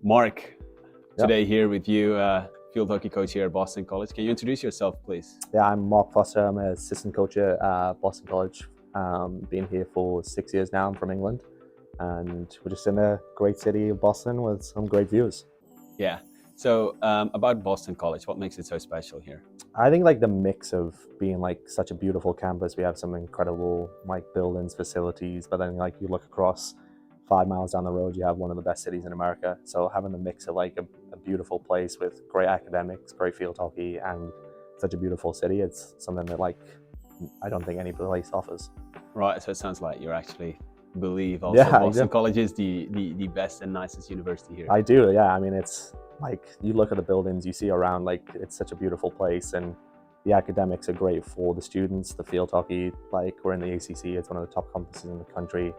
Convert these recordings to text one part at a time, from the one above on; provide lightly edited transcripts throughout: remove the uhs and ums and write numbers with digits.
Mark, Yep. today here with you, field hockey coach here at Boston College. Can you introduce yourself, please? Yeah, I'm Mark Foster. I'm an assistant coach at Boston College. Been here for 6 years now. I'm from England, and we're just in a great city of Boston with some great views. Yeah. So about Boston College, what makes it so special here? I think like the mix of being like such a beautiful campus. We have some incredible like buildings, facilities, but then like you look across 5 miles down the road, you have one of the best cities in America. So having the mix of like a beautiful place with great academics, great field hockey, and such a beautiful city, it's something that like I don't think any place offers. Right. So it sounds like you actually believe also Yeah, Boston College is the best and nicest university here. I do. Yeah, I mean, it's like you look at the buildings you see around, like it's such a beautiful place, and the academics are great for the students. The field hockey, like we're in the ACC, it's one of the top conferences in the country.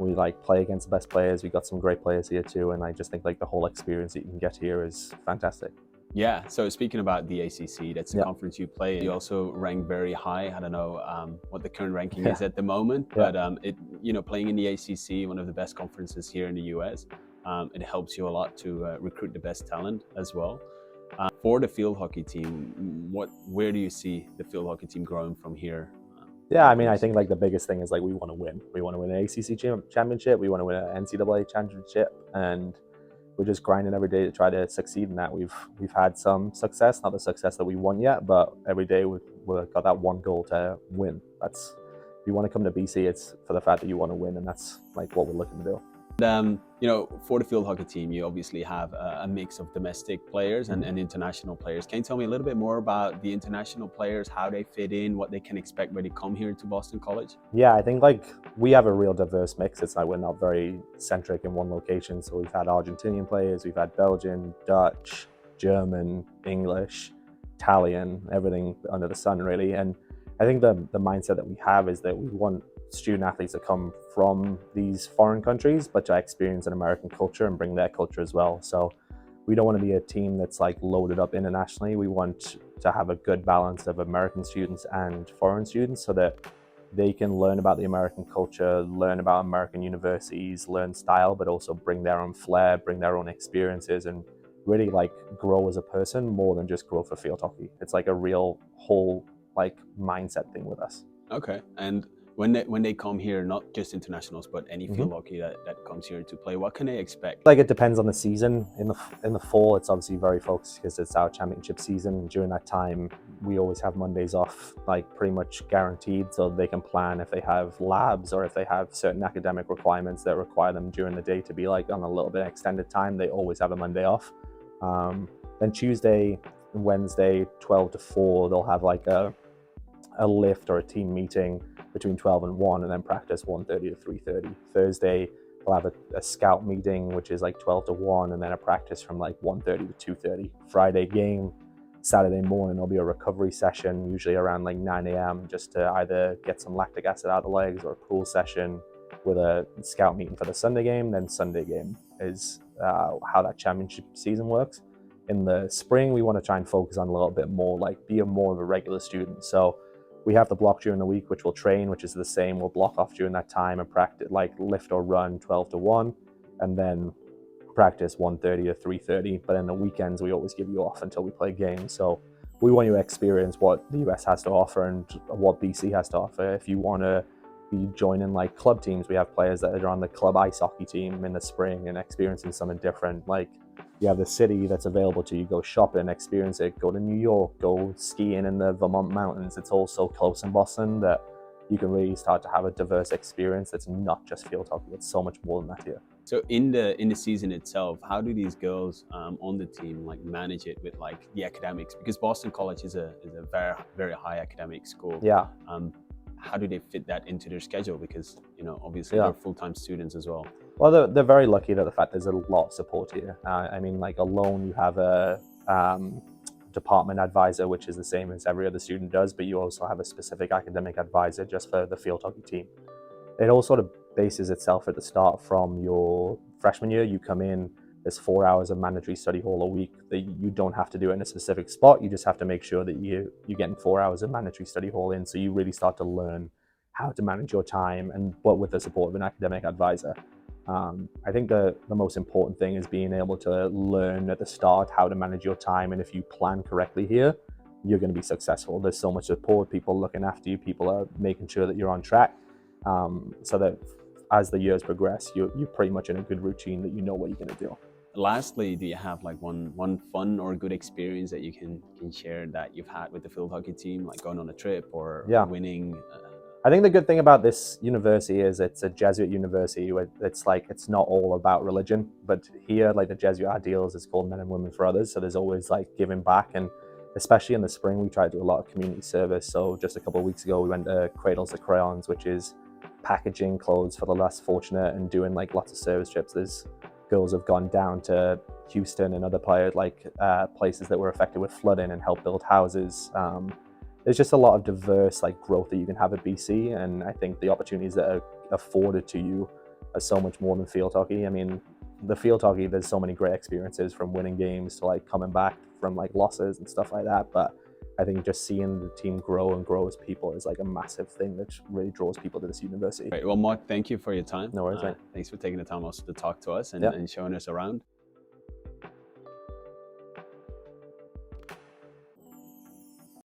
We like play against the best players. We got some great players here too, and I just think like the whole experience that you can get here is fantastic. Yeah. So speaking about the ACC, that's the Yeah. conference you play. You also rank very high. I don't know what the current ranking is Yeah. at the moment, Yeah. but playing in the ACC, one of the best conferences here in the US, it helps you a lot to recruit the best talent as well. For the field hockey team, where do you see the field hockey team growing from here? Yeah, I mean, I think like the biggest thing is like we want to win. We want to win an ACC championship. We want to win an NCAA championship, and we're just grinding every day to try to succeed in that. We've had some success, not the success that we want yet, but every day we've got that one goal to win. That's if you want to come to BC, it's for the fact that you want to win, and that's like what we're looking to do. For the field hockey team, you obviously have a mix of domestic players and international players. Can you tell me a little bit more about the international players, how they fit in, what they can expect when they come here to Boston College? Yeah, I think like we have a real diverse mix. It's like we're not very centric in one location. So we've had Argentinian players, we've had Belgian, Dutch, German, English, Italian, everything under the sun really. And I think the mindset that we have is that we want student athletes to come from these foreign countries, but to experience an American culture and bring their culture as well. So we don't want to be a team that's like loaded up internationally. We want to have a good balance of American students and foreign students so that they can learn about the American culture, learn about American universities, learn style, but also bring their own flair, bring their own experiences, and really like grow as a person more than just grow for field hockey. It's like a real whole like mindset thing with us. Okay. And when they come here, not just internationals, but any field hockey that comes here to play, what can they expect? Like it depends on the season. In the fall, it's obviously very focused because it's our championship season. During that time, we always have Mondays off, like pretty much guaranteed, so they can plan if they have labs or if they have certain academic requirements that require them during the day to be like on a little bit extended time. They always have a Monday off. Then Tuesday and Wednesday, 12 to 4, they'll have like a lift or a team meeting between 12 and 1, and then practice 1:30 to 3:30. Thursday, we'll have a scout meeting, which is like 12 to 1, and then a practice from like 1:30 to 2:30. Friday game. Saturday morning, there'll be a recovery session, usually around like 9 a.m., just to either get some lactic acid out of the legs, or a pool session with a scout meeting for the Sunday game. Then Sunday game is how that championship season works. In the spring, we want to try and focus on a little bit more, like be more of a regular student. So we have the block during the week, which we'll train, which is the same. We'll block off during that time and practice, like lift or run 12 to 1, and then practice 1:30 to 3:30. But in the weekends, we always give you off until we play games. So we want you to experience what the US has to offer and what BC has to offer. If you want to be joining like club teams, we have players that are on the club ice hockey team in the spring and experiencing something different. Like you have the city that's available to you, go shopping, experience it, go to New York, go skiing in the Vermont mountains. It's all so close in Boston that you can really start to have a diverse experience that's not just field hockey. It's so much more than that here. So in the season itself, how do these girls on the team like manage it with like the academics? Because Boston College is a very, very high academic school. Yeah. How do they fit that into their schedule? Because obviously they're full-time students as well. Well, they're very lucky that the fact there's a lot of support here. I mean, like alone, you have a department advisor, which is the same as every other student does, but you also have a specific academic advisor just for the field hockey team. It all sort of bases itself at the start from your freshman year. You come in, there's 4 hours of mandatory study hall a week that you don't have to do it in a specific spot. You just have to make sure that you're getting 4 hours of mandatory study hall in. So you really start to learn how to manage your time, and but with the support of an academic advisor. I think the most important thing is being able to learn at the start how to manage your time, and if you plan correctly here, you're going to be successful. There's so much support, people looking after you, people are making sure that you're on track, so that as the years progress, you're pretty much in a good routine that you know what you're going to do. Lastly, do you have like one fun or good experience that you can share that you've had with the field hockey team, like going on a trip or Yeah. winning? I think the good thing about this university is it's a Jesuit university where it's not all about religion, but here, like, the Jesuit ideals is called Men and Women for Others. So there's always like giving back, and especially in the spring, we try to do a lot of community service. So just a couple of weeks ago, we went to Cradles to Crayons, which is packaging clothes for the less fortunate and doing like lots of service trips. There's girls have gone down to Houston and other places that were affected with flooding and helped build houses. There's just a lot of diverse like growth that you can have at BC, and I think the opportunities that are afforded to you are so much more than field hockey. I mean, the field hockey, there's so many great experiences, from winning games to like coming back from like losses and stuff like that, but I think just seeing the team grow and grow as people is like a massive thing that really draws people to this university. Right. Well, Mark, thank you for your time. No worries, mate. Thanks for taking the time also to talk to us and, Yeah. and showing us around.